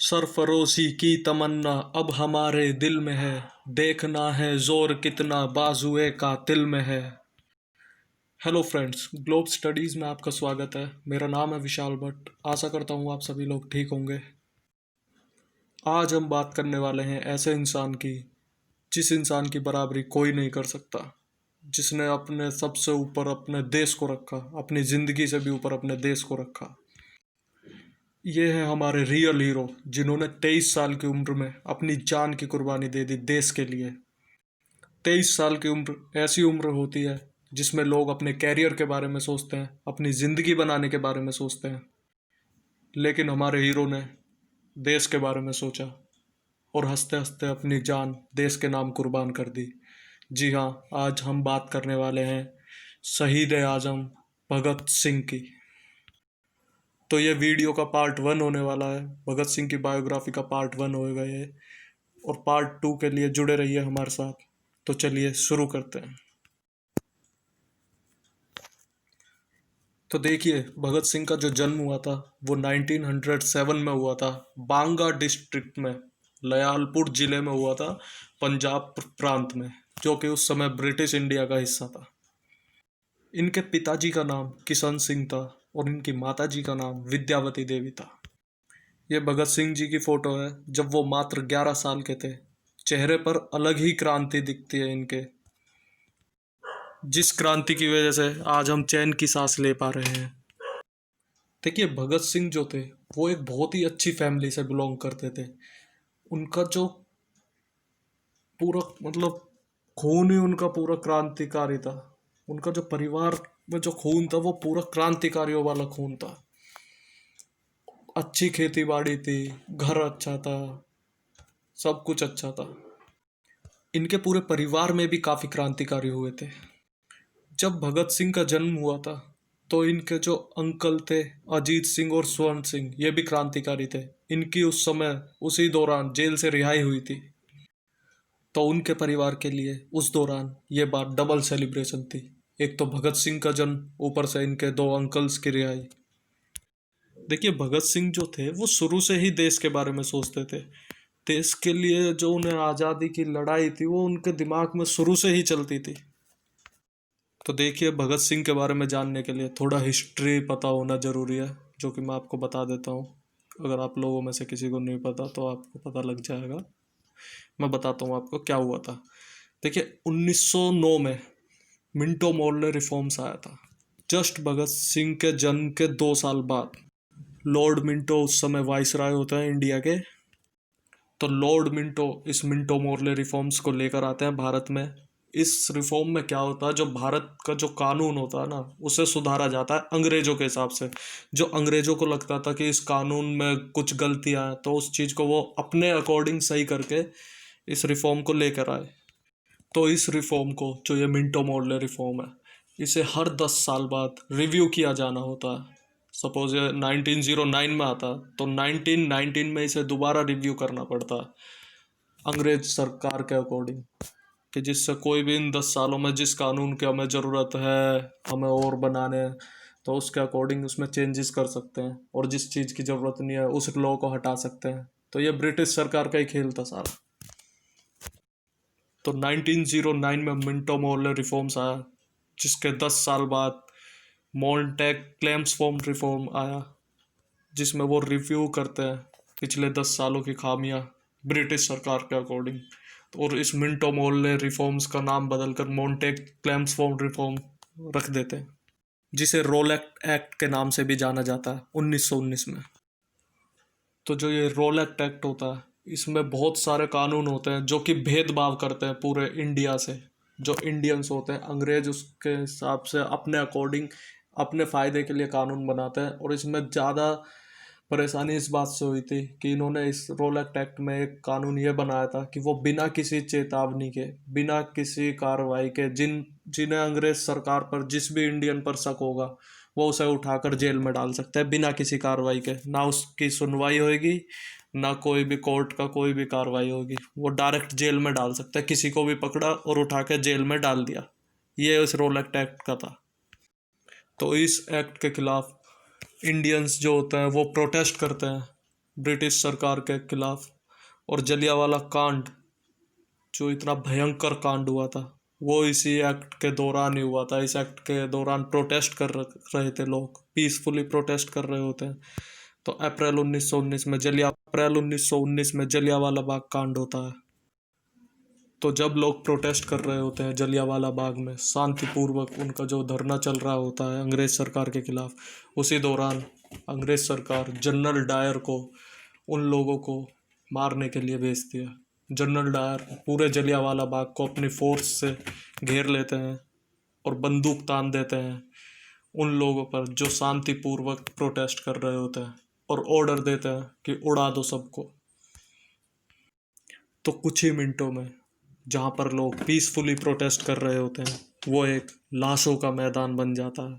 सरफरोशी की तमन्ना अब हमारे दिल में है। देखना है जोर कितना बाजुए का तिल में है। हेलो फ्रेंड्स, ग्लोब स्टडीज़ में आपका स्वागत है। मेरा नाम है विशाल भट्ट। आशा करता हूँ आप सभी लोग ठीक होंगे। आज हम बात करने वाले हैं ऐसे इंसान की जिस इंसान की बराबरी कोई नहीं कर सकता, जिसने अपने सबसे ऊपर अपने देश को रखा, अपनी ज़िंदगी से भी ऊपर अपने देश को रखा। ये है हमारे रियल हीरो, जिन्होंने 23 साल की उम्र में अपनी जान की कुर्बानी दे दी देश के लिए। 23 साल की उम्र ऐसी उम्र होती है जिसमें लोग अपने कैरियर के बारे में सोचते हैं, अपनी ज़िंदगी बनाने के बारे में सोचते हैं, लेकिन हमारे हीरो ने देश के बारे में सोचा और हंसते हंसते अपनी जान देश के नाम कुर्बान कर दी। जी हाँ, आज हम बात करने वाले हैं शहीद आज़म भगत सिंह की। तो ये वीडियो का पार्ट 1 होने वाला है। भगत सिंह की बायोग्राफी का पार्ट 1 होगा ये, और पार्ट 2 के लिए जुड़े रहिए हमारे साथ। तो चलिए शुरू करते हैं। तो देखिए, भगत सिंह का जो जन्म हुआ था वो 1907 में हुआ था। बांगा डिस्ट्रिक्ट में, लयालपुर ज़िले में हुआ था, पंजाब प्रांत में, जो कि उस समय ब्रिटिश इंडिया का हिस्सा था। इनके पिताजी का नाम किशन सिंह था और इनकी माताजी का नाम विद्यावती देवी था। ये भगत सिंह जी की फ़ोटो है जब वो मात्र 11 साल के थे। चेहरे पर अलग ही क्रांति दिखती है इनके, जिस क्रांति की वजह से आज हम चैन की सांस ले पा रहे हैं। देखिए, भगत सिंह जो थे वो एक बहुत ही अच्छी फैमिली से बिलोंग करते थे। उनका जो पूरा खून ही उनका पूरा क्रांतिकारी था। उनका जो परिवार में जो खून था वो पूरा क्रांतिकारियों वाला खून था। अच्छी खेती बाड़ी थी, घर अच्छा था, सब कुछ अच्छा था। इनके पूरे परिवार में भी काफ़ी क्रांतिकारी हुए थे। जब भगत सिंह का जन्म हुआ था तो इनके जो अंकल थे अजीत सिंह और स्वर्ण सिंह, ये भी क्रांतिकारी थे। इनकी उस समय उसी दौरान जेल से रिहाई हुई थी, तो उनके परिवार के लिए उस दौरान ये बात डबल सेलिब्रेशन थी। एक तो भगत सिंह का जन्म, ऊपर से इनके दो अंकल्स की रिहाई। देखिए, भगत सिंह जो थे वो शुरू से ही देश के बारे में सोचते थे। देश के लिए जो उन्हें आज़ादी की लड़ाई थी वो उनके दिमाग में शुरू से ही चलती थी। तो देखिए, भगत सिंह के बारे में जानने के लिए थोड़ा हिस्ट्री पता होना ज़रूरी है, जो कि मैं आपको बता देता हूँ। अगर आप लोगों में से किसी को नहीं पता तो आपको पता लग जाएगा। मैं बताता हूँ आपको क्या हुआ था। देखिए, 1909 में मिंटो मॉर्ले रिफॉर्म्स आया था। जस्ट भगत सिंह के जन्म के 2 साल बाद। लॉर्ड मिंटो उस समय वाइसराय होते हैं इंडिया के। तो लॉर्ड मिंटो इस मिंटो मॉर्ले रिफॉर्म्स को लेकर आते हैं भारत में। इस रिफॉर्म में क्या होता है, जो भारत का जो कानून होता है ना, उसे सुधारा जाता है अंग्रेजों के हिसाब से। जो अंग्रेजों को लगता था कि इस कानून में कुछ गलतियां हैं, तो उस चीज़ को वो अपने अकॉर्डिंग सही करके इस रिफॉर्म को लेकर आए। तो इस रिफॉर्म को, जो ये मिंटो मॉर्ले रिफॉर्म है, इसे हर 10 साल बाद रिव्यू किया जाना होता है। सपोज ये 1909 में आता तो 1919 में इसे दोबारा रिव्यू करना पड़ता है अंग्रेज सरकार के अकॉर्डिंग, कि जिससे कोई भी इन 10 सालों में जिस कानून की हमें ज़रूरत है, हमें और बनाने हैं, तो उसके अकॉर्डिंग उसमें चेंजेस कर सकते हैं, और जिस चीज़ की ज़रूरत नहीं है उस लॉ को हटा सकते हैं। तो ये ब्रिटिश सरकार का ही खेल था सारा। तो 1909 में मिंटो मॉर्ले रिफॉर्म्स आया, जिसके 10 साल बाद मॉन्टेग क्लेम्स फॉर्म रिफॉर्म आया, जिसमें वो रिव्यू करते हैं पिछले 10 सालों की खामियां ब्रिटिश सरकार के अकॉर्डिंग। और इस मिंटो मॉर्ले रिफॉर्म्स का नाम बदलकर मॉन्टेग क्लेम्स फॉर्म रिफॉर्म रख देते हैं, जिसे रोलेक्ट एक्ट के नाम से भी जाना जाता है 1919 में। तो जो ये रोलेक्ट एक्ट होता है, इसमें बहुत सारे कानून होते हैं जो कि भेदभाव करते हैं पूरे इंडिया से। जो इंडियंस होते हैं, अंग्रेज उसके हिसाब से अपने अकॉर्डिंग अपने फ़ायदे के लिए कानून बनाते हैं। और इसमें ज़्यादा परेशानी इस बात से हुई थी कि इन्होंने इस रोलेक्ट एक्ट में एक कानून ये बनाया था कि वो बिना किसी चेतावनी के, बिना किसी कार्रवाई के, जिन्हें अंग्रेज सरकार पर, जिस भी इंडियन पर शक होगा, वो उसे उठाकर जेल में डाल सकते हैं बिना किसी कार्रवाई के। ना उसकी सुनवाई होगी, ना कोई भी कोर्ट का कोई भी कार्रवाई होगी, वो डायरेक्ट जेल में डाल सकते हैं। किसी को भी पकड़ा और उठा के जेल में डाल दिया। ये उस रोलेक्ट एक्ट का था। तो इस एक्ट के खिलाफ इंडियंस जो होते हैं वो प्रोटेस्ट करते हैं, ब्रिटिश सरकार के खिलाफ। और जलियांवाला कांड जो इतना भयंकर कांड हुआ था वो इसी एक्ट के दौरान ही हुआ था। इस एक्ट के दौरान प्रोटेस्ट कर रहे थे लोग, पीसफुली प्रोटेस्ट कर रहे होते हैं। तो अप्रैल 1919 में जलियांवाला बाग कांड होता है। तो जब लोग प्रोटेस्ट कर रहे होते हैं जलियांवाला बाग में, शांतिपूर्वक उनका जो धरना चल रहा होता है अंग्रेज सरकार के खिलाफ, उसी दौरान अंग्रेज सरकार जनरल डायर को उन लोगों को मारने के लिए भेज दिया। जनरल डायर पूरे जलियांवाला बाग को अपनी फोर्स से घेर लेते हैं और बंदूक तान देते हैं उन लोगों पर जो शांतिपूर्वक प्रोटेस्ट कर रहे होते हैं, और ऑर्डर देते हैं कि उड़ा दो सबको। तो कुछ ही मिनटों में जहाँ पर लोग पीसफुली प्रोटेस्ट कर रहे होते हैं वो एक लाशों का मैदान बन जाता है।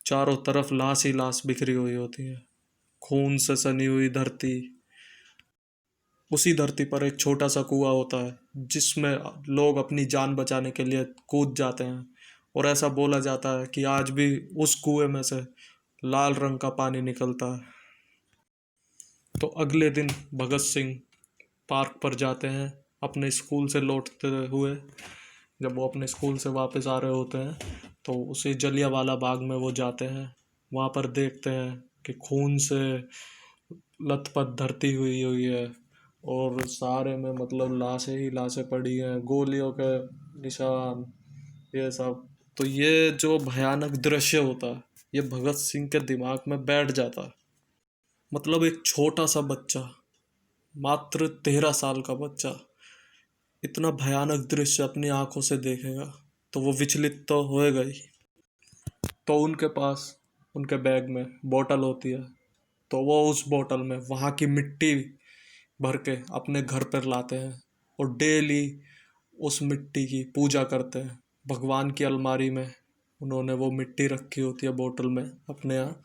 चारों तरफ लाश ही लाश बिखरी हुई होती है, खून से सनी हुई धरती। उसी धरती पर एक छोटा सा कुआं होता है जिसमें लोग अपनी जान बचाने के लिए कूद जाते हैं, और ऐसा बोला जाता है कि आज भी उस कुएं में से लाल रंग का पानी निकलता है। तो अगले दिन भगत सिंह पार्क पर जाते हैं अपने स्कूल से लौटते हुए। जब वो अपने स्कूल से वापस आ रहे होते हैं तो उसी जलियांवाला बाग में वो जाते हैं। वहाँ पर देखते हैं कि खून से लथपथ धरती हुई हुई है, और सारे में मतलब लाशें ही लाशें पड़ी हैं, गोलियों के निशान, ये सब। तो ये जो भयानक दृश्य होता है ये भगत सिंह के दिमाग में बैठ जाता है। मतलब एक छोटा सा बच्चा, मात्र 13 साल का बच्चा, इतना भयानक दृश्य अपनी आंखों से देखेगा तो वो विचलित तो होएगा ही। तो उनके पास उनके बैग में बोतल होती है, तो वो उस बोतल में वहाँ की मिट्टी भर के अपने घर पर लाते हैं और डेली उस मिट्टी की पूजा करते हैं। भगवान की अलमारी में उन्होंने वो मिट्टी रखी होती है बोतल में अपने यहाँ,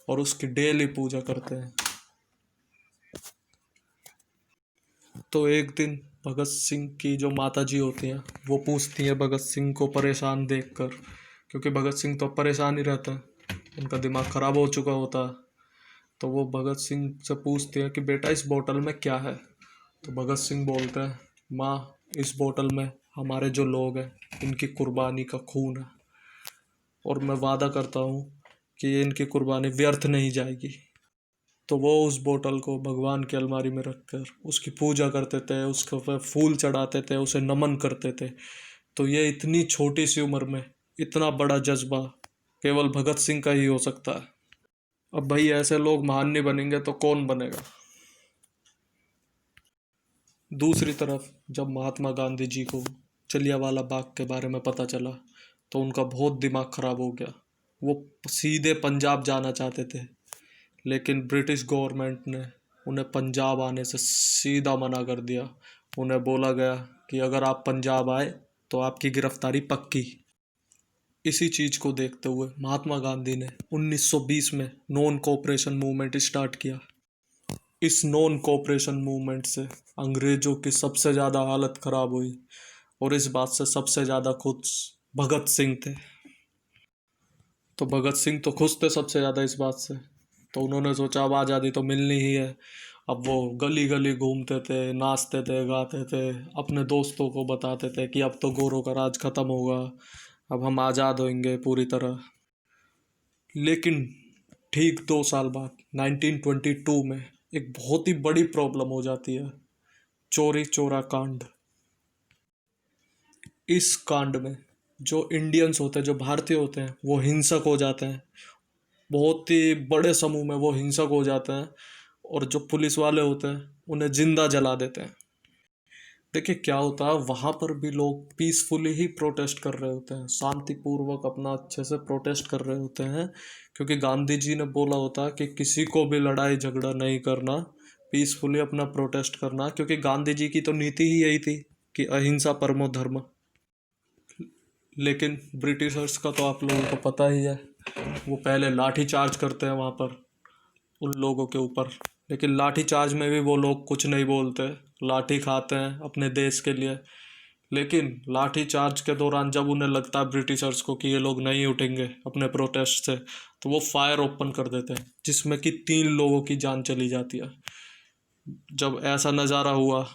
और उसकी डेली पूजा करते हैं। तो एक दिन भगत सिंह की जो माता जी होती हैं वो पूछती हैं भगत सिंह को परेशान देखकर, क्योंकि भगत सिंह तो परेशान ही रहते हैं, उनका दिमाग ख़राब हो चुका होता है। तो वो भगत सिंह से पूछती हैं कि बेटा इस बोतल में क्या है। तो भगत सिंह बोलते हैं, माँ इस बोतल में हमारे जो लोग हैं इनकी कुर्बानी का खून है, और मैं वादा करता हूँ कि इनकी कुर्बानी व्यर्थ नहीं जाएगी। तो वो उस बोतल को भगवान की अलमारी में रखकर उसकी पूजा करते थे, उसके ऊपर फूल चढ़ाते थे, उसे नमन करते थे। तो ये इतनी छोटी सी उम्र में इतना बड़ा जज्बा केवल भगत सिंह का ही हो सकता है। अब भाई ऐसे लोग महान नहीं बनेंगे तो कौन बनेगा। दूसरी तरफ जब महात्मा गांधी जी को जलियांवाला बाग के बारे में पता चला तो उनका बहुत दिमाग खराब हो गया। वो सीधे पंजाब जाना चाहते थे, लेकिन ब्रिटिश गवर्नमेंट ने उन्हें पंजाब आने से सीधा मना कर दिया। उन्हें बोला गया कि अगर आप पंजाब आए तो आपकी गिरफ्तारी पक्की। इसी चीज़ को देखते हुए महात्मा गांधी ने 1920 में नॉन कोऑपरेशन मूवमेंट स्टार्ट किया। इस नॉन कोऑपरेशन मूवमेंट से अंग्रेज़ों की सबसे ज़्यादा हालत ख़राब हुई, और इस बात से सबसे ज़्यादा खुश भगत सिंह थे। तो भगत सिंह तो खुश थे सबसे ज़्यादा इस बात से। तो उन्होंने सोचा अब आज़ादी तो मिलनी ही है। अब वो गली गली घूमते थे, नाचते थे, गाते थे, अपने दोस्तों को बताते थे कि अब तो गोरों का राज ख़त्म होगा, अब हम आज़ाद होंगे पूरी तरह। लेकिन ठीक 2 साल बाद 1922 में एक बहुत ही बड़ी प्रॉब्लम हो जाती है, चौरी चौरा कांड। इस कांड में जो इंडियंस होते हैं, जो भारतीय होते हैं, वो हिंसक हो जाते हैं। बहुत ही बड़े समूह में वो हिंसक हो जाते हैं, और जो पुलिस वाले होते हैं उन्हें जिंदा जला देते हैं। देखिए क्या होता है, वहाँ पर भी लोग पीसफुली ही प्रोटेस्ट कर रहे होते हैं, शांतिपूर्वक अपना अच्छे से प्रोटेस्ट कर रहे होते हैं, क्योंकि गांधी जी ने बोला होता है कि किसी को भी लड़ाई झगड़ा नहीं करना, पीसफुली अपना प्रोटेस्ट करना, क्योंकि गांधी जी की तो नीति ही यही थी कि अहिंसा परमो धर्म। लेकिन ब्रिटिशर्स का तो आप लोगों को पता ही है, वो पहले लाठी चार्ज करते हैं वहाँ पर उन लोगों के ऊपर। लेकिन लाठी चार्ज में भी वो लोग कुछ नहीं बोलते, लाठी खाते हैं अपने देश के लिए। लेकिन लाठी चार्ज के दौरान जब उन्हें लगता है ब्रिटिशर्स को कि ये लोग नहीं उठेंगे अपने प्रोटेस्ट से, तो वो फायर ओपन कर देते हैं, जिसमें कि 3 लोगों की जान चली जाती है। जब ऐसा नज़ारा हुआ,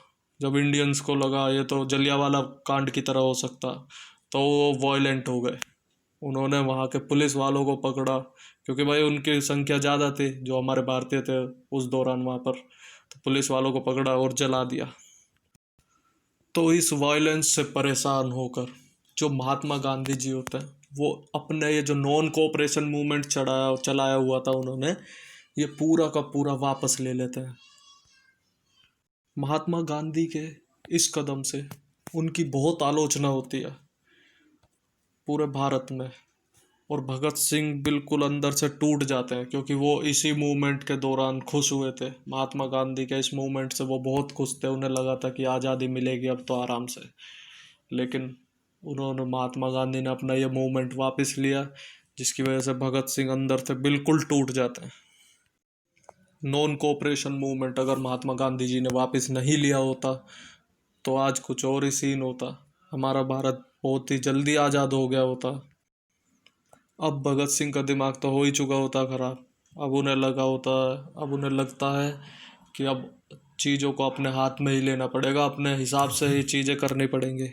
जब इंडियंस को लगा ये तो जलियांवाला कांड की तरह हो सकता, तो वो वॉयलेंट हो गए। उन्होंने वहाँ के पुलिस वालों को पकड़ा, क्योंकि भाई उनकी संख्या ज़्यादा थी जो हमारे भारतीय थे उस दौरान वहाँ पर, तो पुलिस वालों को पकड़ा और जला दिया। तो इस वायलेंस से परेशान होकर जो महात्मा गांधी जी होते हैं, वो अपने ये जो नॉन कोऑपरेशन मूवमेंट चलाया हुआ था उन्होंने, ये पूरा का पूरा वापस ले लेते हैं। महात्मा गांधी के इस कदम से उनकी बहुत आलोचना होती है पूरे भारत में, और भगत सिंह बिल्कुल अंदर से टूट जाते हैं, क्योंकि वो इसी मूवमेंट के दौरान खुश हुए थे। महात्मा गांधी के इस मूवमेंट से वो बहुत खुश थे, उन्हें लगा था कि आज़ादी मिलेगी अब तो आराम से। लेकिन महात्मा गांधी ने अपना ये मूवमेंट वापस लिया, जिसकी वजह से भगत सिंह अंदर से बिल्कुल टूट जाते हैं। नॉन कोऑपरेशन मूवमेंट अगर महात्मा गांधी जी ने वापस नहीं लिया होता तो आज कुछ और ही सीन होता, हमारा भारत बहुत ही जल्दी आज़ाद हो गया होता। अब भगत सिंह का दिमाग तो हो ही चुका होता खराब। अब उन्हें लगता है कि अब चीज़ों को अपने हाथ में ही लेना पड़ेगा, अपने हिसाब से ही चीज़ें करनी पड़ेंगी।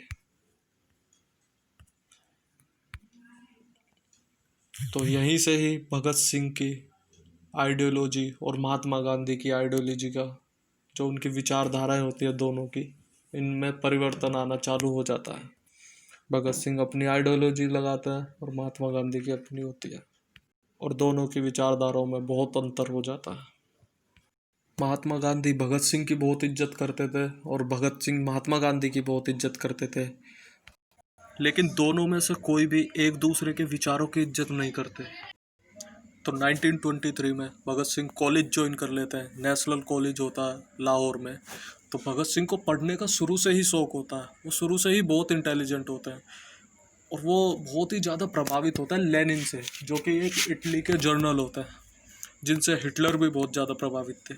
तो यहीं से ही भगत सिंह की आइडियोलॉजी और महात्मा गांधी की आइडियोलॉजी का जो उनकी विचारधाराएं होती है दोनों की, इनमें परिवर्तन आना चालू हो जाता है। भगत सिंह अपनी आइडियोलॉजी लगाता है और महात्मा गांधी की अपनी होती है, और दोनों की विचारधाराओं में बहुत अंतर हो जाता है। महात्मा गांधी भगत सिंह की बहुत इज्जत करते थे और भगत सिंह महात्मा गांधी की बहुत इज्जत करते थे, लेकिन दोनों में से कोई भी एक दूसरे के विचारों की इज्जत नहीं करते। तो 1923 में भगत सिंह कॉलेज ज्वाइन कर लेते हैं, नेशनल कॉलेज होता है लाहौर में। तो भगत सिंह को पढ़ने का शुरू से ही शौक होता है, वो शुरू से ही बहुत इंटेलिजेंट होते हैं, और वो बहुत ही ज़्यादा प्रभावित होता है लेनिन से, जो कि एक इटली के जर्नल होता है, जिनसे हिटलर भी बहुत ज़्यादा प्रभावित थे।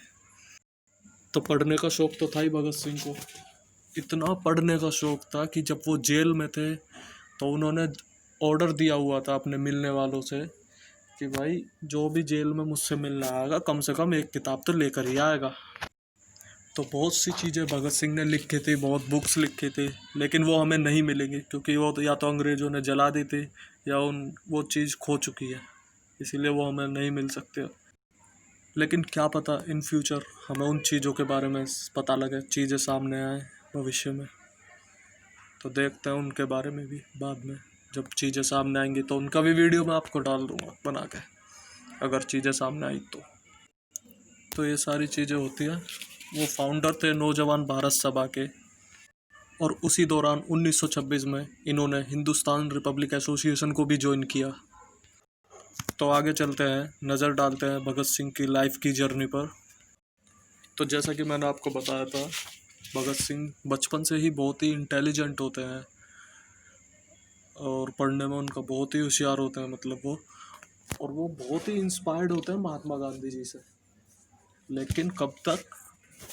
तो पढ़ने का शौक तो था ही भगत सिंह को, इतना पढ़ने का शौक था कि जब वो जेल में थे तो उन्होंने ऑर्डर दिया हुआ था अपने मिलने वालों से कि भाई जो भी जेल में मुझसे मिलने आएगा कम से कम एक किताब तो लेकर ही आएगा। तो बहुत सी चीज़ें भगत सिंह ने लिखी थी, बहुत बुक्स लिखी थी, लेकिन वो हमें नहीं मिलेंगी, क्योंकि वो तो या तो अंग्रेज़ों ने जला दी थी या वो चीज़ खो चुकी है, इसीलिए वो हमें नहीं मिल सकते। लेकिन क्या पता इन फ्यूचर हमें उन चीज़ों के बारे में पता लगे, चीज़ें सामने आए भविष्य में। तो देखते हैं उनके बारे में भी बाद में, जब चीज़ें सामने आएंगी तो उनका भी वीडियो मैं आपको डाल दूँगा बना के, अगर चीज़ें सामने आई तो ये सारी चीज़ें होती हैं। वो फाउंडर थे नौजवान भारत सभा के, और उसी दौरान 1926 में इन्होंने हिंदुस्तान रिपब्लिक एसोसिएशन को भी ज्वाइन किया। तो आगे चलते हैं, नज़र डालते हैं भगत सिंह की लाइफ की जर्नी पर। तो जैसा कि मैंने आपको बताया था, भगत सिंह बचपन से ही बहुत ही इंटेलिजेंट होते हैं और पढ़ने में उनका बहुत ही होशियार होते हैं, मतलब और वो बहुत ही इंस्पायर्ड होते हैं महात्मा गांधी जी से। लेकिन कब तक?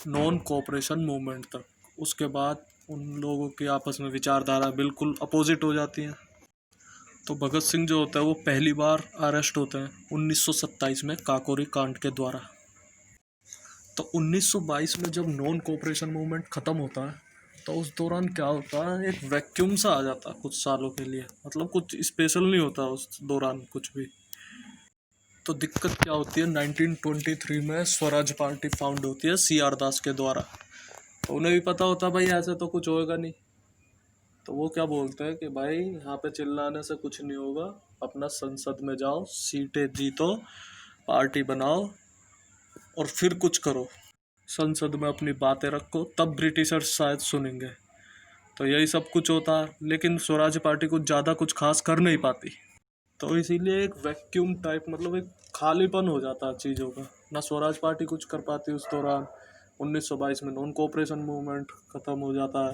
नॉन कोऑपरेशन मूवमेंट तक। उसके बाद उन लोगों की आपस में विचारधारा बिल्कुल अपोजिट हो जाती हैं। तो भगत सिंह जो होता है वो पहली बार अरेस्ट होते हैं 1927 में काकोरी कांड के द्वारा। तो 1922 में जब नॉन कोऑपरेशन मूवमेंट ख़त्म होता है तो उस दौरान क्या होता है, एक वैक्यूम सा आ जाता है कुछ सालों के लिए, मतलब कुछ स्पेशल नहीं होता उस दौरान कुछ भी। तो दिक्कत क्या होती है, 1923 में स्वराज पार्टी फाउंड होती है CR दास के द्वारा। तो उन्हें भी पता होता भाई ऐसे तो कुछ होएगा नहीं, तो वो क्या बोलते हैं कि भाई यहाँ पे चिल्लाने से कुछ नहीं होगा, अपना संसद में जाओ, सीटें जीतो, पार्टी बनाओ और फिर कुछ करो, संसद में अपनी बातें रखो, तब ब्रिटिशर्स शायद सुनेंगे। तो यही सब कुछ होता है, लेकिन स्वराज पार्टी कुछ ज़्यादा कुछ खास कर नहीं पाती। तो इसीलिए एक वैक्यूम टाइप, मतलब एक खालीपन हो जाता है चीज़ों का, ना स्वराज पार्टी कुछ कर पाती उस दौरान। 1922 में नॉन कोऑपरेशन मूवमेंट ख़त्म हो जाता है।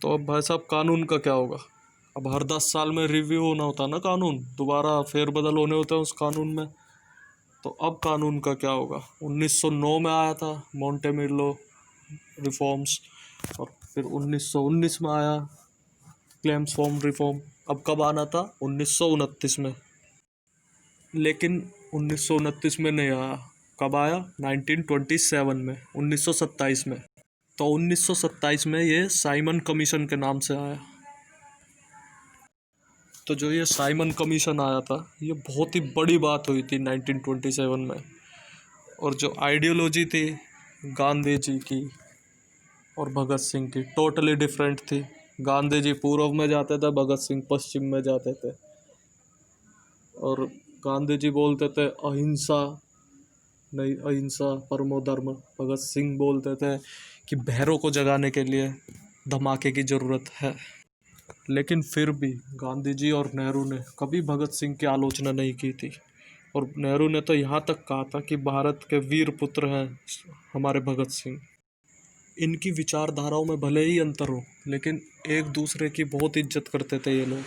तो अब भाई साहब कानून का क्या होगा? अब हर 10 साल में रिव्यू होना होता है ना कानून, दोबारा फेरबदल होने होते हैं उस कानून में। तो अब कानून का क्या होगा? 1909 में आया था मॉन्टेमिलो रिफॉर्म्स, और फिर 1919 में आया क्लेम्स फॉर्म रिफॉर्म। अब कब आना था? 1929 में। लेकिन 1929 में नहीं आया, कब आया? 1927 में, 1927 में। तो 1927 में ये साइमन कमीशन के नाम से आया। तो जो ये साइमन कमीशन आया था, ये बहुत ही बड़ी बात हुई थी 1927 में। और जो आइडियोलॉजी थी गांधी जी की और भगत सिंह की, टोटली डिफरेंट थी। गांधी जी पूर्व में जाते थे, भगत सिंह पश्चिम में जाते थे। और गांधी जी बोलते थे अहिंसा नहीं, अहिंसा परमो धर्म। भगत सिंह बोलते थे कि बहरों को जगाने के लिए धमाके की ज़रूरत है। लेकिन फिर भी गांधी जी और नेहरू ने कभी भगत सिंह की आलोचना नहीं की थी। और नेहरू ने तो यहाँ तक कहा था कि भारत के वीर पुत्र हैं हमारे भगत सिंह। इनकी विचारधाराओं में भले ही अंतर हो, लेकिन एक दूसरे की बहुत इज्जत करते थे ये लोग।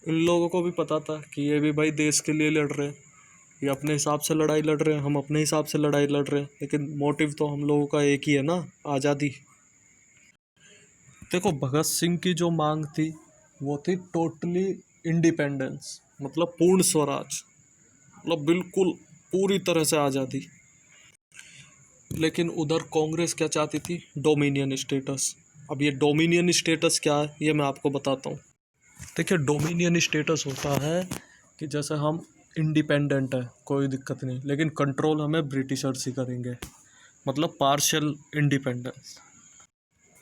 इन लोगों को भी पता था कि ये भी भाई देश के लिए लड़ रहे हैं, ये अपने हिसाब से लड़ाई लड़ रहे हैं, हम अपने हिसाब से लड़ाई लड़ रहे हैं, लेकिन मोटिव तो हम लोगों का एक ही है ना, आज़ादी। देखो, भगत सिंह की जो मांग थी वो थी टोटली इंडिपेंडेंस, मतलब पूर्ण स्वराज, मतलब बिल्कुल पूरी तरह से आज़ादी। लेकिन उधर कांग्रेस क्या चाहती थी? Dominion status. अब ये डोमिनियन स्टेटस क्या है ये मैं आपको बताता हूँ। देखिए, डोमिनियन स्टेटस होता है कि जैसे हम इंडिपेंडेंट है, कोई दिक्कत नहीं, लेकिन कंट्रोल हमें ब्रिटिशर्स ही करेंगे, मतलब पार्शियल इंडिपेंडेंस।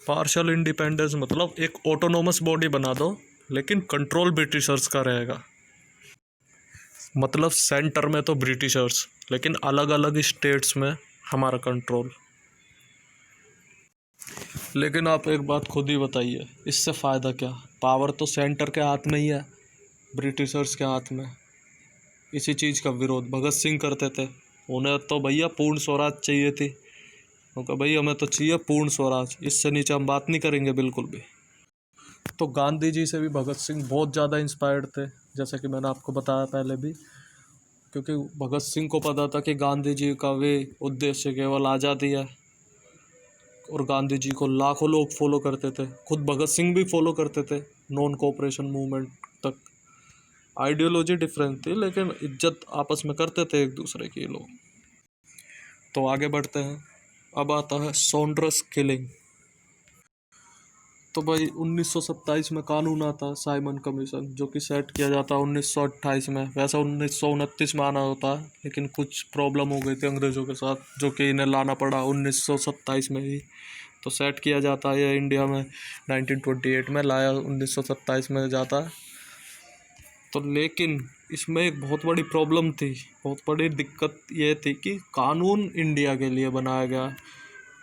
पार्शियल इंडिपेंडेंस मतलब एक ऑटोनोमस बॉडी बना दो, लेकिन कंट्रोल ब्रिटिशर्स का रहेगा। मतलब सेंटर में तो ब्रिटिशर्स, लेकिन अलग अलग स्टेट्स में हमारा कंट्रोल। लेकिन आप एक बात खुद ही बताइए, इससे फ़ायदा क्या? पावर तो सेंटर के हाथ में ही है, ब्रिटिशर्स के हाथ में। इसी चीज़ का विरोध भगत सिंह करते थे। उन्हें तो भैया पूर्ण स्वराज चाहिए थी। उनका भाई हमें तो चाहिए पूर्ण स्वराज, इससे नीचे हम बात नहीं करेंगे बिल्कुल भी। तो गांधी जी से भी भगत सिंह बहुत ज़्यादा इंस्पायर्ड थे, जैसा कि मैंने आपको बताया पहले भी। क्योंकि भगत सिंह को पता था कि गांधी जी का वे उद्देश्य केवल आज़ादी है, और गांधी जी को लाखों लोग फॉलो करते थे, खुद भगत सिंह भी फॉलो करते थे नॉन कोऑपरेशन मूवमेंट तक। आइडियोलॉजी डिफरेंट थी, लेकिन इज्जत आपस में करते थे एक दूसरे की लोग। तो आगे बढ़ते हैं। अब आता है सॉन्ड्रस किलिंग। तो भाई 1927 में कानून आता साइमन कमीशन, जो कि सेट किया जाता है 1928 में। वैसा 1929 में आना होता है, लेकिन कुछ प्रॉब्लम हो गई थी अंग्रेज़ों के साथ, जो कि इन्हें लाना पड़ा 1927 में ही। तो सेट किया जाता है ये इंडिया में 1928 में, लाया 1927 में जाता है। तो लेकिन इसमें एक बहुत बड़ी प्रॉब्लम थी, बहुत बड़ी दिक्कत ये थी कि कानून इंडिया के लिए बनाया गया,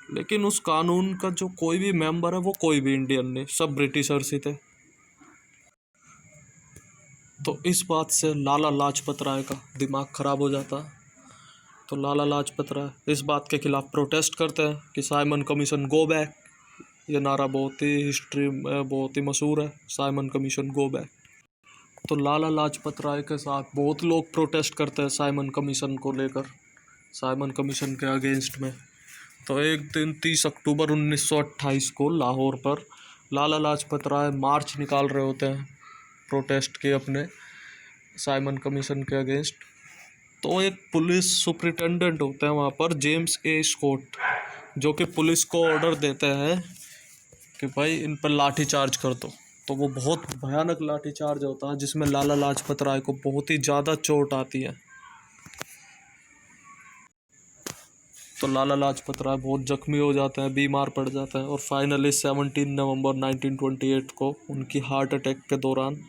लेकिन उस कानून का जो कोई भी मेंबर है वो कोई भी इंडियन नहीं, सब ब्रिटिशर्स ही थे। तो इस बात से लाला लाजपत राय का दिमाग ख़राब हो जाता है। तो लाला लाजपत राय इस बात के खिलाफ प्रोटेस्ट करते हैं कि साइमन कमीशन गो बैक। ये नारा बहुत ही हिस्ट्री में बहुत ही मशहूर है, साइमन कमीशन गो बैक। तो लाला लाजपत राय के साथ बहुत लोग प्रोटेस्ट करते हैं साइमन कमीशन को लेकर, साइमन कमीशन के अगेंस्ट में। तो एक दिन 30 अक्टूबर 1928 को लाहौर पर लाला लाजपत राय मार्च निकाल रहे होते हैं प्रोटेस्ट के अपने साइमन कमीशन के अगेंस्ट। तो एक पुलिस सुपरिटेंडेंट होते हैं वहाँ पर, जेम्स ए स्कॉट, जो कि पुलिस को ऑर्डर देते हैं कि भाई इन पर लाठी चार्ज कर दो। तो वो बहुत भयानक लाठी चार्ज होता है, जिसमें लाला लाजपत राय को बहुत ही ज़्यादा चोट आती है। तो लाला लाजपत राय बहुत जख्मी हो जाते हैं, बीमार पड़ जाते हैं, और फाइनली 17 नवंबर 1928 को उनकी हार्ट अटैक के दौरान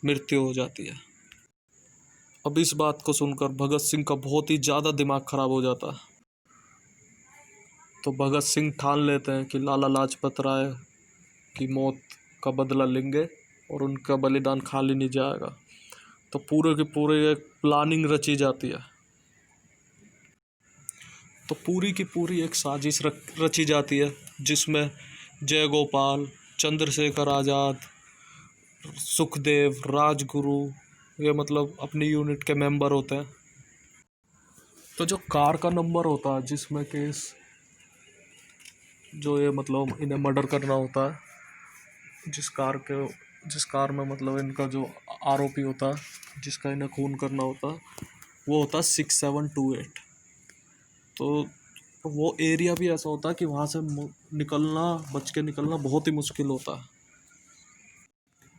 मृत्यु हो जाती है। अब इस बात को सुनकर भगत सिंह का बहुत ही ज़्यादा दिमाग खराब हो जाता है। तो भगत सिंह ठान लेते हैं कि लाला लाजपत राय की मौत का बदला लेंगे और उनका बलिदान खाली नहीं जाएगा। तो पूरे की पूरे एक प्लानिंग रची जाती है। तो पूरी की पूरी एक साजिश रची जाती है, जिसमें जयगोपाल, चंद्रशेखर आज़ाद, सुखदेव, राजगुरु, ये मतलब अपनी यूनिट के मेंबर होते हैं। तो जो कार का नंबर होता है जिसमें केस जो ये मतलब इन्हें मर्डर करना होता है, जिस कार में मतलब इनका जो आरोपी होता है, जिसका इन्हें खून करना होता है, वो होता है 6728। तो वो एरिया भी ऐसा होता है कि वहाँ से निकलना, बच के निकलना बहुत ही मुश्किल होता है।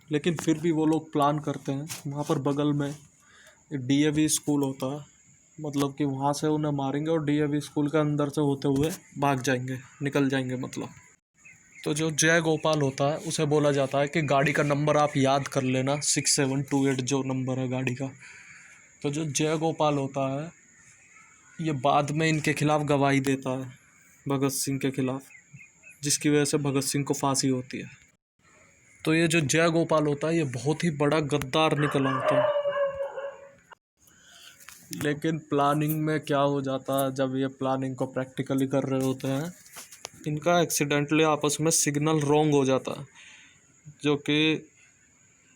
लेकिन फिर भी वो लोग प्लान करते हैं। वहाँ पर बगल में डीएवी स्कूल होता है, मतलब कि वहाँ से उन्हें मारेंगे और डीएवी स्कूल के अंदर से होते हुए भाग जाएंगे, निकल जाएंगे मतलब। तो जो जय गोपाल होता है उसे बोला जाता है कि गाड़ी का नंबर आप याद कर लेना, 6728 जो नंबर है गाड़ी का। तो जो जय गोपाल होता है ये बाद में इनके खिलाफ गवाही देता है, भगत सिंह के खिलाफ, जिसकी वजह से भगत सिंह को फांसी होती है। तो ये जो जय गोपाल होता है ये बहुत ही बड़ा गद्दार निकला होता है। लेकिन प्लानिंग में क्या हो जाता है, जब ये प्लानिंग को प्रैक्टिकली कर रहे होते हैं, इनका एक्सीडेंटली आपस में सिग्नल रॉन्ग हो जाता है, जो कि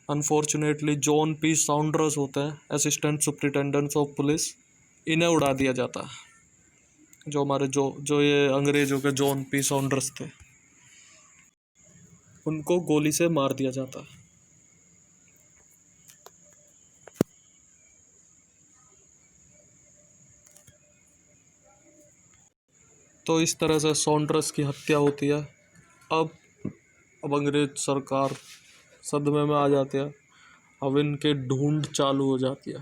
अनफॉर्चुनेटली जॉन पी साउंडर्स होते हैं, असिस्टेंट सुपरिटेंडेंट ऑफ पुलिस, इन्हें उड़ा दिया जाता है। जो हमारे जो जो ये अंग्रेजों के जॉन पी साउंडर्स थे, उनको गोली से मार दिया जाता है। तो इस तरह से सॉन्डर्स की हत्या होती है। अब अब अंग्रेज सरकार सदमे में आ जाती है। अब इनके ढूंढ चालू हो जाती है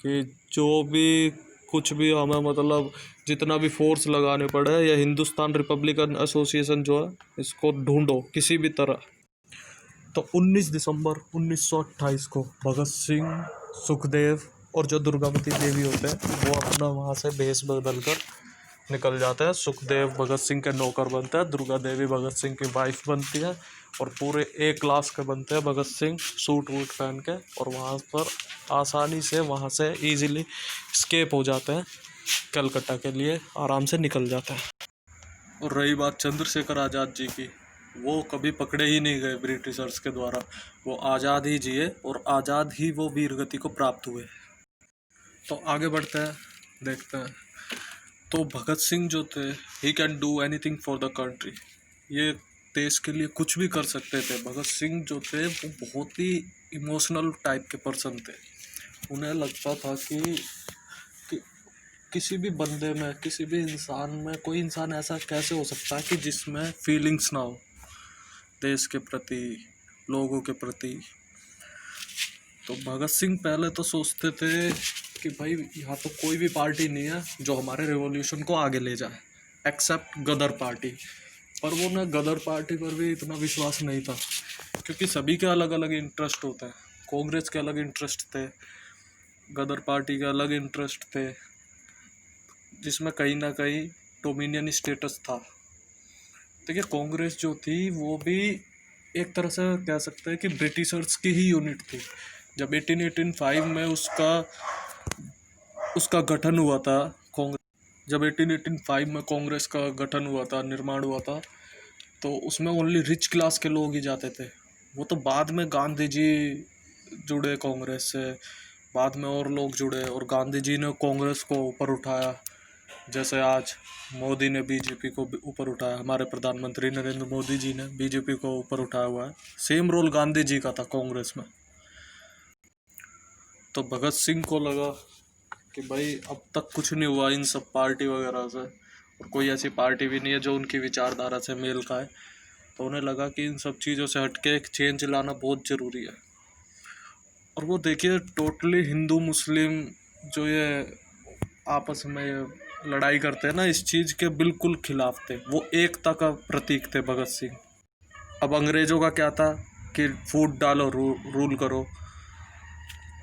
कि जो भी कुछ भी हमें मतलब जितना भी फोर्स लगाने पड़े, या हिंदुस्तान रिपब्लिकन एसोसिएशन जो है इसको ढूंढो किसी भी तरह। तो 19 दिसंबर 1928 को भगत सिंह, सुखदेव और जो दुर्गावती देवी होते हैं वो अपना वहाँ से भेष बदल कर निकल जाते हैं। सुखदेव भगत सिंह के नौकर बनते हैं, दुर्गा देवी भगत सिंह की वाइफ बनती है, और पूरे ए क्लास के बनते हैं भगत सिंह, सूट वूट पहन के, और वहाँ पर आसानी से वहाँ से इजीली स्केप हो जाते हैं, कलकत्ता के लिए आराम से निकल जाते हैं। और रही बात चंद्रशेखर आज़ाद जी की, वो कभी पकड़े ही नहीं गए ब्रिटिशर्स के द्वारा। वो आज़ाद ही जिए और आज़ाद ही वो वीरगति को प्राप्त हुए। तो आगे बढ़ते हैं, देखते हैं। तो भगत सिंह जो थे, he can do anything for the country, ये देश के लिए कुछ भी कर सकते थे। भगत सिंह जो थे वो बहुत ही इमोशनल टाइप के पर्सन थे। उन्हें लगता था कि किसी भी बंदे में, किसी भी इंसान में, कोई इंसान ऐसा कैसे हो सकता है कि जिसमें फीलिंग्स ना हो देश के प्रति, लोगों के प्रति। तो भगत सिंह पहले तो सोचते थे कि भाई यहाँ तो कोई भी पार्टी नहीं है जो हमारे रेवोल्यूशन को आगे ले जाए, एक्सेप्ट गदर पार्टी। पर वो ना, गदर पार्टी पर भी इतना विश्वास नहीं था, क्योंकि सभी के अलग अलग इंटरेस्ट होते हैं। कांग्रेस के अलग इंटरेस्ट थे, गदर पार्टी के अलग इंटरेस्ट थे, जिसमें कहीं ना कहीं डोमिनियन स्टेटस था। देखिए कांग्रेस जो थी वो भी एक तरह से कह सकते हैं कि ब्रिटिशर्स की ही यूनिट थी। जब 1885 में उसका गठन हुआ था, कांग्रेस जब 1885 में कांग्रेस का गठन हुआ था, निर्माण हुआ था, तो उसमें ओनली रिच क्लास के लोग ही जाते थे। वो तो बाद में गांधी जी जुड़े कांग्रेस से, बाद में और लोग जुड़े, और गांधी जी ने कांग्रेस को ऊपर उठाया। जैसे आज मोदी ने बीजेपी को ऊपर उठाया, हमारे प्रधानमंत्री नरेंद्र मोदी जी ने बीजेपी को ऊपर उठाया हुआ है। सेम रोल गांधी जी का था कांग्रेस में। तो भगत सिंह को लगा कि भाई अब तक कुछ नहीं हुआ इन सब पार्टी वगैरह से, और कोई ऐसी पार्टी भी नहीं है जो उनकी विचारधारा से मेल खाए। तो उन्हें लगा कि इन सब चीज़ों से हटके एक चेंज लाना बहुत ज़रूरी है। और वो देखिए टोटली हिंदू मुस्लिम जो ये आपस में लड़ाई करते हैं ना, इस चीज़ के बिल्कुल खिलाफ थे। वो एकता का प्रतीक थे भगत सिंह। अब अंग्रेज़ों का क्या था कि फूट डालो, रूल करो।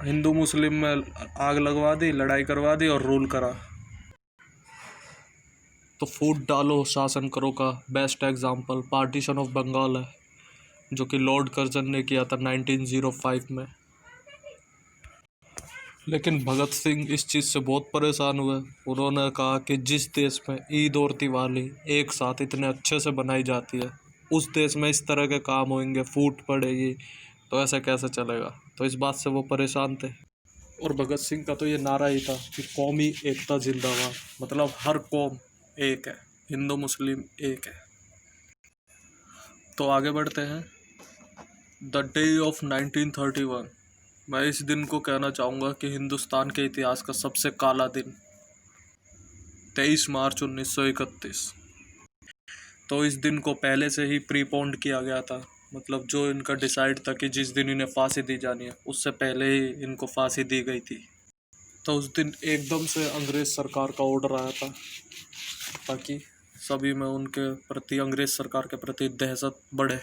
हिंदू मुस्लिम में आग लगवा दी, लड़ाई करवा दी और रूल करा। तो फूट डालो शासन करो का best example partition of Bengal है, जो कि लॉर्ड कर्जन ने किया था 1905 में। लेकिन भगत सिंह इस चीज़ से बहुत परेशान हुए। उन्होंने कहा कि जिस देश में ईद और दिवाली एक साथ इतने अच्छे से बनाई जाती है, उस देश में इस तरह के काम होंगे, फूट पड़ेगी, तो ऐसा कैसे चलेगा। तो इस बात से वो परेशान थे। और भगत सिंह का तो ये नारा ही था कि कौमी एकता जिंदाबाद, मतलब हर कौम एक है, हिंदू मुस्लिम एक है। तो आगे बढ़ते हैं। द डे ऑफ 1931, मैं इस दिन को कहना चाहूँगा कि हिंदुस्तान के इतिहास का सबसे काला दिन। 23 मार्च 1931। तो इस दिन को पहले से ही प्रीपोन्ड किया गया था, मतलब जो इनका डिसाइड था कि जिस दिन इन्हें फांसी दी जानी है उससे पहले ही इनको फांसी दी गई थी। तो उस दिन एकदम से अंग्रेज सरकार का ऑर्डर आया था ताकि सभी में उनके प्रति, अंग्रेज सरकार के प्रति दहशत बढ़े।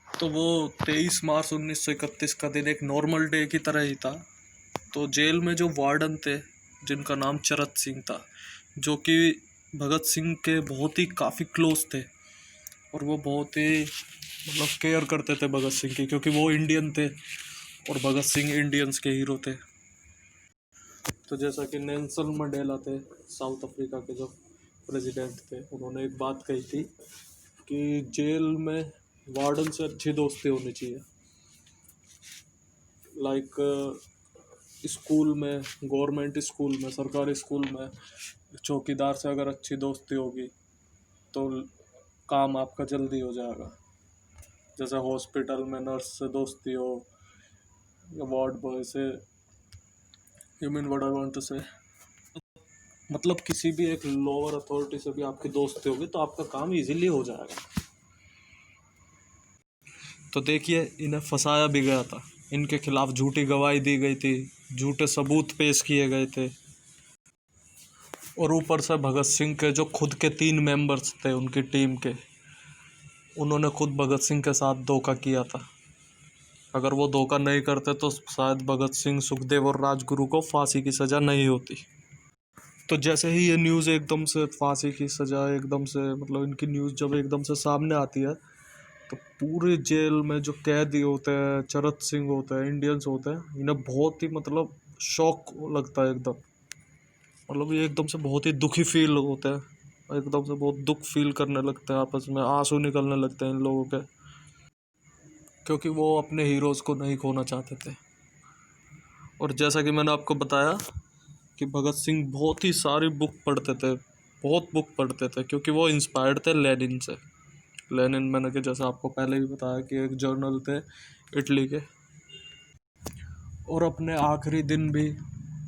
तो वो 23 मार्च 1931 का दिन एक नॉर्मल डे की तरह ही था। तो जेल में जो वार्डन थे जिनका नाम चरत सिंह था, जो कि भगत सिंह के बहुत ही काफ़ी क्लोज थे और वो बहुत ही मतलब केयर करते थे भगत सिंह की, क्योंकि वो इंडियन थे और भगत सिंह इंडियंस के हीरो थे। तो जैसा कि नेल्सन मंडेला थे, साउथ अफ्रीका के जो प्रेसिडेंट थे, उन्होंने एक बात कही थी कि जेल में वार्डन से अच्छी दोस्ती होनी चाहिए। लाइक स्कूल में, गवर्नमेंट स्कूल में, सरकारी स्कूल में चौकीदार से अगर अच्छी दोस्ती होगी तो काम आपका जल्दी हो जाएगा। जैसे हॉस्पिटल में नर्स से दोस्ती हो या वार्ड बॉय से, you mean what I want to say, मतलब किसी भी एक लोअर अथॉरिटी से भी आपकी दोस्ती होगी तो आपका काम इजीली हो जाएगा। तो देखिए, इन्हें फंसाया भी गया था, इनके खिलाफ झूठी गवाही दी गई थी, झूठे सबूत पेश किए गए थे, और ऊपर से भगत सिंह के जो खुद के 3 मेंबर्स थे उनकी टीम के, उन्होंने खुद भगत सिंह के साथ धोखा किया था। अगर वो धोखा नहीं करते तो शायद भगत सिंह, सुखदेव और राजगुरु को फांसी की सज़ा नहीं होती। तो जैसे ही ये न्यूज़ एकदम से, फांसी की सज़ा एकदम से, मतलब इनकी न्यूज़ जब एकदम से सामने आती है तो पूरे जेल में जो कैदी होते हैं, चरत सिंह होते हैं, इंडियंस होते हैं, इन्हें बहुत ही मतलब शौक लगता है एकदम। मतलब ये एकदम से बहुत ही दुखी फील होते हैं, एकदम से बहुत दुख फील करने लगते हैं, आपस में आंसू निकलने लगते हैं इन लोगों के, क्योंकि वो अपने हीरोज़ को नहीं खोना चाहते थे। और जैसा कि मैंने आपको बताया कि भगत सिंह बहुत ही सारी बुक पढ़ते थे, बहुत बुक पढ़ते थे, क्योंकि वो इंस्पायर्ड थे लेनिन से। लेनिन, मैंने कि जैसा आपको पहले भी बताया कि एक जर्नल थे इटली के, और अपने आखिरी दिन भी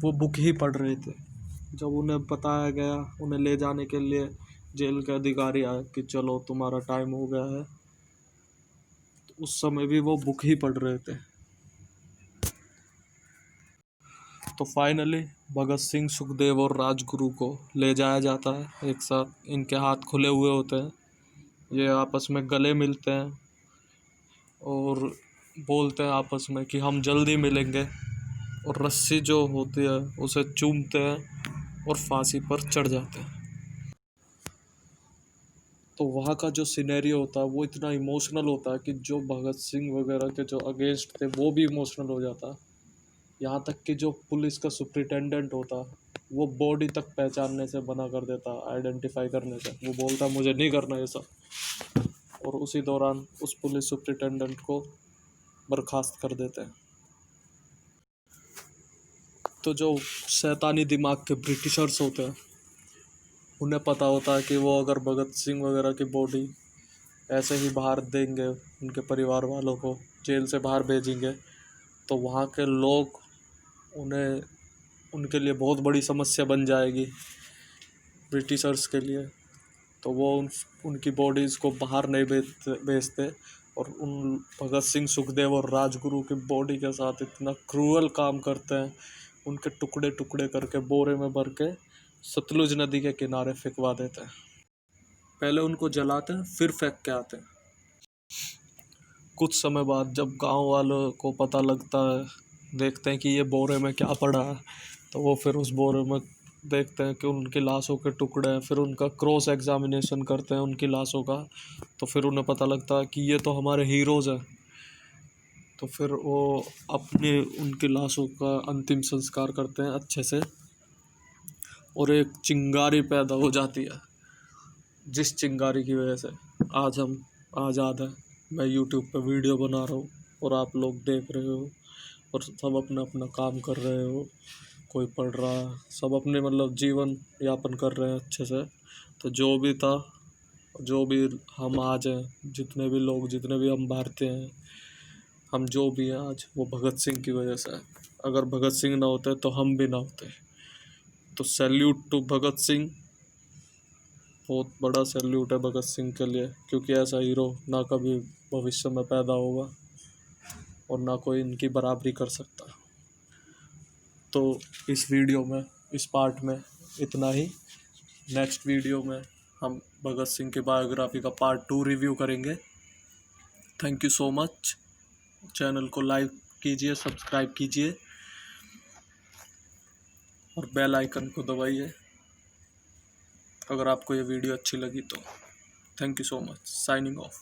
वो बुक ही पढ़ रहे थे। जब उन्हें बताया गया, उन्हें ले जाने के लिए जेल के अधिकारी आए कि चलो तुम्हारा टाइम हो गया है, तो उस समय भी वो बुक ही पढ़ रहे थे। तो फाइनली भगत सिंह, सुखदेव और राजगुरु को ले जाया जाता है एक साथ। इनके हाथ खुले हुए होते हैं, ये आपस में गले मिलते हैं और बोलते हैं आपस में कि हम जल्दी मिलेंगे, और रस्सी जो होती है उसे चूमते हैं और फांसी पर चढ़ जाते हैं। तो वहाँ का जो सिनेरियो होता है वो इतना इमोशनल होता है कि जो भगत सिंह वगैरह के जो अगेंस्ट थे वो भी इमोशनल हो जाता है। यहाँ तक कि जो पुलिस का सुप्रिटेंडेंट होता वो बॉडी तक पहचानने से मना कर देता, आइडेंटिफाई करने से। वो बोलता मुझे नहीं करना ये सब, और उसी दौरान उस पुलिस सुप्रिटेंडेंट को बर्खास्त कर देते हैं। तो जो शैतानी दिमाग के ब्रिटिशर्स होते हैं, उन्हें पता होता है कि वो अगर भगत सिंह वगैरह की बॉडी ऐसे ही बाहर देंगे, उनके परिवार वालों को जेल से बाहर भेजेंगे, तो वहाँ के लोग उन्हें, उनके लिए बहुत बड़ी समस्या बन जाएगी ब्रिटिशर्स के लिए। तो वो उनकी बॉडीज़ को बाहर नहीं भेजते, और उन भगत सिंह, सुखदेव और राजगुरु की बॉडी के साथ इतना क्रूअल काम करते हैं, उनके टुकड़े टुकड़े करके बोरे में भर के सतलुज नदी के किनारे फेंकवा देते हैं। पहले उनको जलाते हैं, फिर फेंक के आते हैं। कुछ समय बाद जब गांव वालों को पता लगता है, देखते हैं कि ये बोरे में क्या पड़ा है, तो वो फिर उस बोरे में देखते हैं कि उनकी लाशों के टुकड़े हैं। फिर उनका क्रॉस एग्जामिनेशन करते हैं उनकी लाशों का, तो फिर उन्हें पता लगता है कि ये तो हमारे हीरोज़ हैं। तो फिर वो अपने, उनकी लाशों का अंतिम संस्कार करते हैं अच्छे से, और एक चिंगारी पैदा हो जाती है, जिस चिंगारी की वजह से आज हम आज़ाद हैं। मैं यूट्यूब पे वीडियो बना रहा हूँ और आप लोग देख रहे हो, और सब अपना अपना काम कर रहे हो, कोई पढ़ रहा है, सब अपने मतलब जीवन यापन कर रहे हैं अच्छे से। तो जो भी था, जो भी हम आज हैं, जितने भी लोग, जितने भी हम भारतीय हैं, हम जो भी हैं आज, वो भगत सिंह की वजह से है। अगर भगत सिंह ना होते तो हम भी ना होते। तो तो सैल्यूट टू भगत सिंह, बहुत बड़ा सैल्यूट है भगत सिंह के लिए, क्योंकि ऐसा हीरो ना कभी भविष्य में पैदा होगा और ना कोई इनकी बराबरी कर सकता। तो इस वीडियो में, इस पार्ट में इतना ही। नेक्स्ट वीडियो में हम भगत सिंह की बायोग्राफी का पार्ट 2 रिव्यू करेंगे। Thank you so much. Channel को लाइक कीजिए, सब्सक्राइब कीजिए और बेल आइकन को दबाइए अगर आपको ये वीडियो अच्छी लगी तो। Thank you so much. Signing off.